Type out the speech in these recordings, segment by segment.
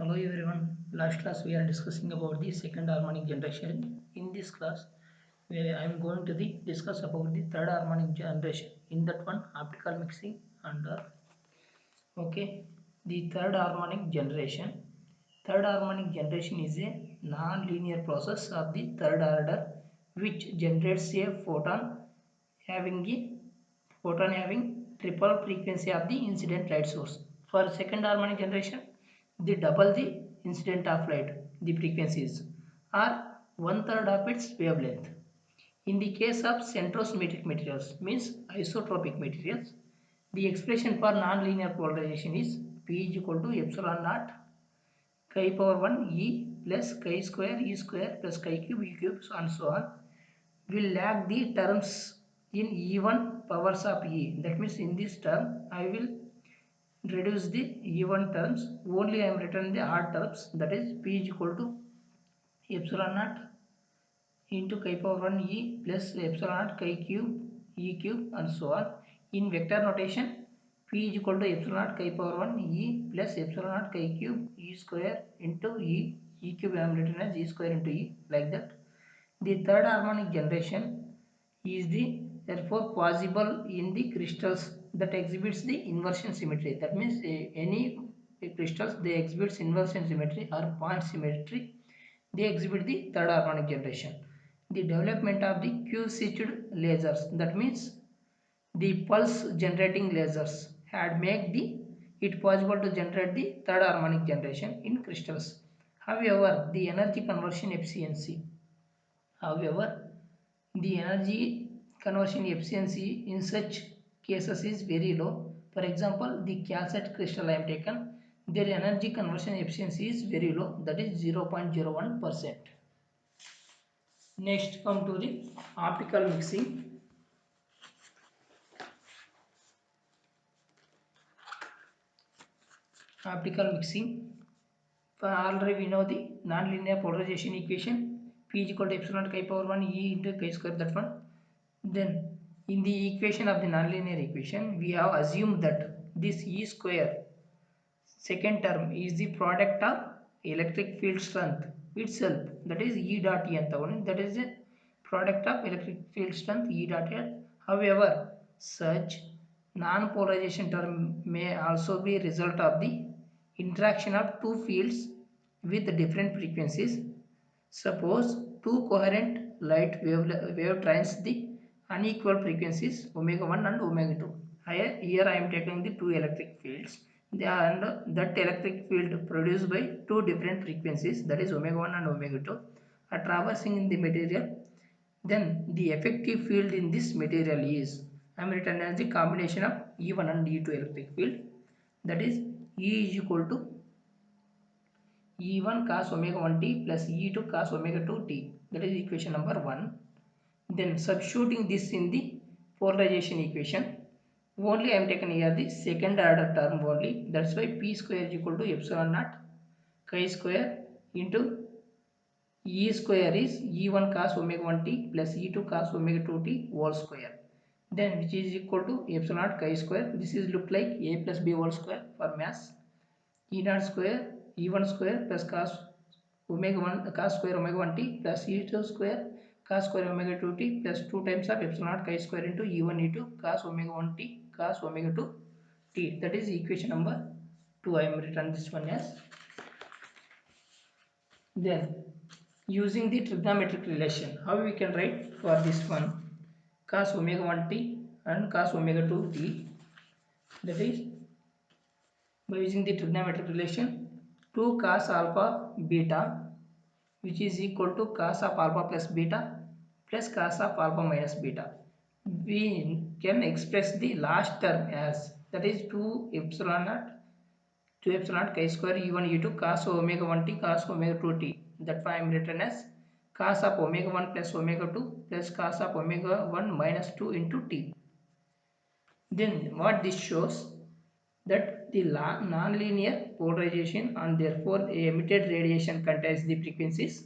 Hello everyone. Last class we are discussing about the second harmonic generation. In this class, I am going to discuss about the third harmonic generation. In that one, optical mixing and okay, the third harmonic generation. Third harmonic generation is a non-linear process of the third order which generates a photon having triple frequency of the incident light source. For second harmonic generation, the double the incident of light, the frequencies, are one third of its wavelength. In the case of centrosymmetric materials, means isotropic materials, the expression for nonlinear polarization is P is equal to epsilon naught chi power 1 E plus chi square E square plus chi cube E cube and so on. Will lack the terms in even powers of E. That means in this term I will reduce the even terms. Only I am written the odd terms, that is P is equal to epsilon naught into chi power 1 E plus epsilon naught chi cube E cube and so on. In vector notation, P is equal to epsilon naught chi power 1 E plus epsilon naught chi cube E square into E cube I am written as E square into E, like that. The third harmonic generation is therefore possible in the crystals that exhibits the inversion symmetry. That means any crystals they exhibits inversion symmetry or point symmetry, they exhibit the third harmonic generation. The development of the Q-switched lasers, that means the pulse generating lasers, had made it possible to generate the third harmonic generation in crystals. However, the energy conversion efficiency However, the energy conversion efficiency in such cases is very low. For example, the calcite crystal I am taken, their energy conversion efficiency is very low, that is 0.01%. Next, come to the optical mixing. Optical mixing. Already we know the nonlinear polarization equation. P is equal to epsilon chi power 1 E into chi square, that one. Then in the equation of the nonlinear equation, we have assumed that this E square second term is the product of electric field strength itself, that is E dot E and that is the product of electric field strength E dot E. However, such non-polarization term may also be result of the interaction of two fields with different frequencies. Suppose two coherent light wave trains the unequal frequencies omega 1 and omega 2. Here I am taking the two electric fields, and that electric field produced by two different frequencies, that is omega 1 and omega 2, are traversing in the material. Then the effective field in this material is, I am written as the combination of E1 and E2 electric field, that is E is equal to E1 cos omega 1 t plus E2 cos omega 2 t, that is equation number 1. Then substituting this in the polarization equation, only I am taken here the second order term only, that's why P square is equal to epsilon naught chi square into E square is E1 cos omega 1 t plus E2 cos omega 2 t whole square, then which is equal to epsilon naught chi square. This is look like A plus B whole square for mass. E naught square E1 square plus cos omega 1 cos square omega 1 t plus E2 square cos square omega 2 t plus 2 times of epsilon naught chi square into E1 E2 cos omega 1 t cos omega 2 t, that is equation number 2. I am written this one as. Then using the trigonometric relation, how we can write for this one, cos omega 1 t and cos omega 2 t, that is by using the trigonometric relation 2 cos alpha beta, which is equal to cos of alpha plus beta plus cos of alpha minus beta. We can express the last term as, that is 2 epsilon naught 2 epsilon naught chi square E1 E2 cos omega 1 t cos omega 2 t, that I am written as cos of omega 1 plus omega 2 plus cos of omega 1 minus 2 into t. Then what this shows, that the non-linear polarization and therefore emitted radiation contains the frequencies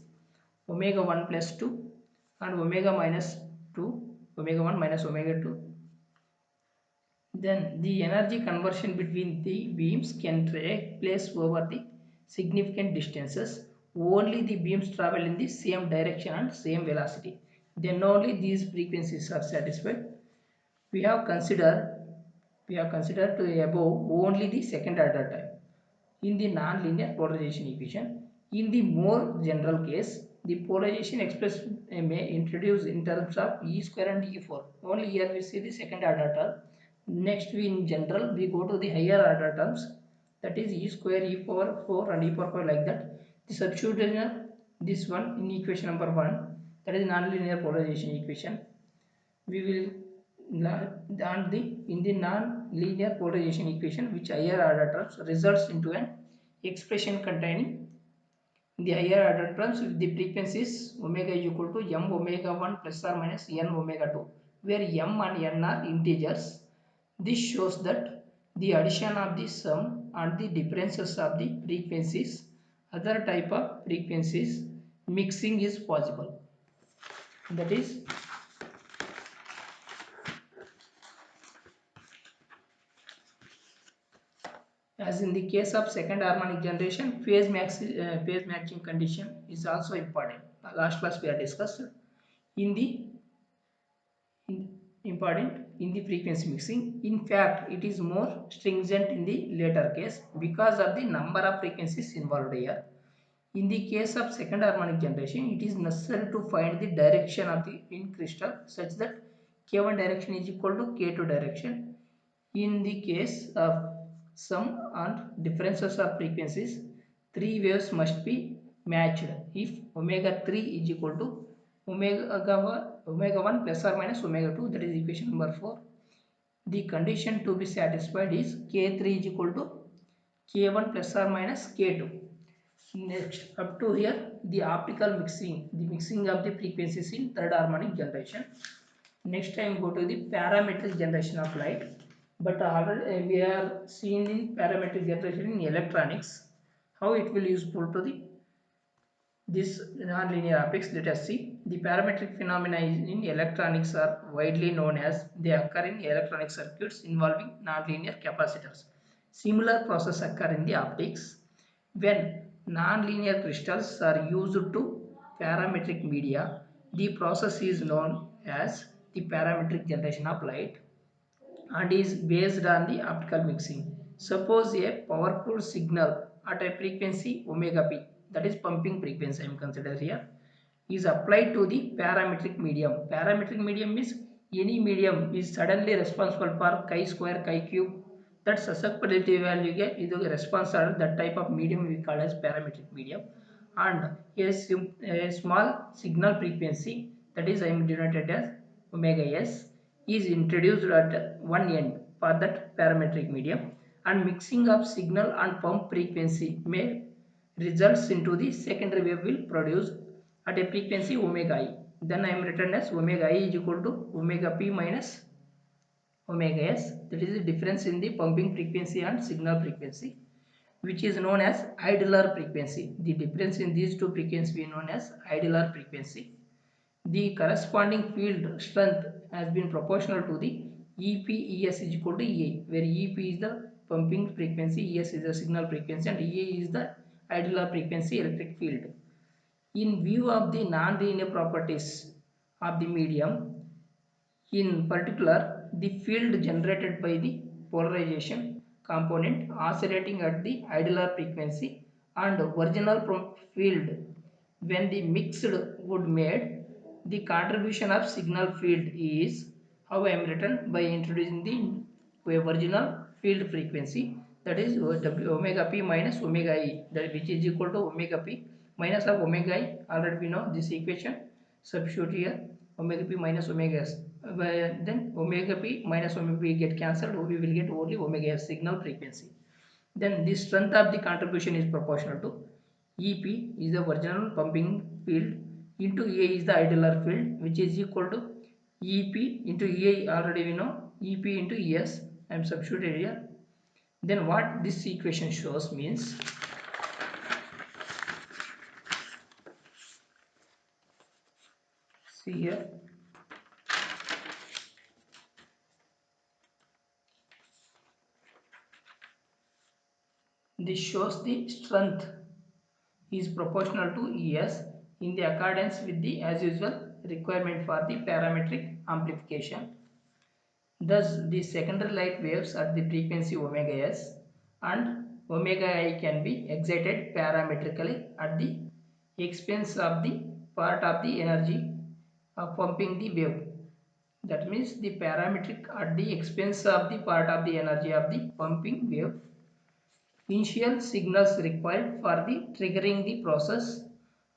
omega 1 plus 2 and omega minus 2, omega 1 minus omega 2. Then the energy conversion between the beams can take place over the significant distances, only the beams travel in the same direction and same velocity. Then only these frequencies are satisfied. We have considered to above only the second order time in the non-linear polarization equation. In the more general case, the polarization expressed may introduce in terms of E square and E4. Only here we see the second order term. Next, we in general we go to the higher order terms, that is E square, E power 4 and E power 5, like that. The substitution of this one in equation number 1, that is non-linear polarization equation. We will and the in the non-linear polarization equation, which higher order terms results into an expression containing the higher order terms with the frequencies omega is equal to m omega 1 plus or minus n omega 2, where m and n are integers. This shows that the addition of the sum and the differences of the frequencies, other type of frequencies, mixing is possible. That is, as in the case of second harmonic generation, phase matching condition is also important. Last class we have discussed in the important in the frequency mixing. In fact, it is more stringent in the later case because of the number of frequencies involved here. In the case of second harmonic generation, it is necessary to find the direction of the in crystal such that K1 direction is equal to K2 direction. In the case of sum and differences of frequencies, three waves must be matched if omega 3 is equal to omega 1 plus or minus omega 2, that is equation number 4. The condition to be satisfied is K3 is equal to K1 plus or minus K2. Next, up to here, the optical mixing, the mixing of the frequencies in third harmonic generation. Next time go to the parametric generation of light, but already we are seen in parametric generation in electronics, how it will useful to the this nonlinear optics. Let us see. The parametric phenomena in electronics are widely known as they occur in electronic circuits involving nonlinear capacitors. Similar process occur in the optics when nonlinear crystals are used to parametric media. The process is known as the parametric generation of light and is based on the optical mixing. Suppose a powerful signal at a frequency omega p, that is pumping frequency I am considered here, is applied to the parametric medium. Parametric medium means any medium is suddenly responsible for chi square, chi cube. That susceptibility value is the response or that type of medium we call as parametric medium. And a small signal frequency, that is I am denoted as omega s, is introduced at one end for that parametric medium, and mixing of signal and pump frequency may results into the secondary wave will produce at a frequency omega I. Then I am written as omega I is equal to omega p minus omega s. That is the difference in the pumping frequency and signal frequency, which is known as idler frequency. The difference in these two frequencies is known as idler frequency. The corresponding field strength has been proportional to the EPES is equal to EA, where EP is the pumping frequency, ES is the signal frequency, and EA is the idler frequency electric field. In view of the non-linear properties of the medium, in particular, the field generated by the polarization component oscillating at the idler frequency and original field when the mixed wood made, the contribution of signal field is how I am written by introducing the original field frequency, that is omega p minus omega e, that which is equal to omega p minus of omega I. Already we know this equation. Substitute here omega p minus omega s. Then omega p minus omega p get cancelled. We will get only omega s signal frequency. Then the strength of the contribution is proportional to EP is the original pumping field into EA is the idler field, which is equal to EP into EA. Already we know EP into ES. I am substituted here. Then what this equation shows means, see here, this shows the strength is proportional to Es in the accordance with the as usual requirement for the parametric amplification. Thus, the secondary light waves at the frequency omega s and omega I can be excited parametrically at the expense of the part of the energy of pumping the wave. That means the parametric at the expense of the part of the energy of the pumping wave. Initial signals required for the triggering the process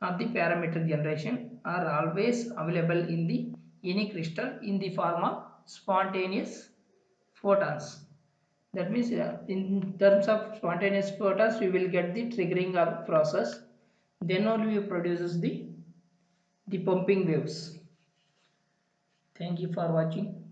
of the parametric generation are always available in the any crystal in the form of spontaneous photons. That means in terms of spontaneous photons we will get the triggering of process, then only we produces the pumping waves. Thank you for watching.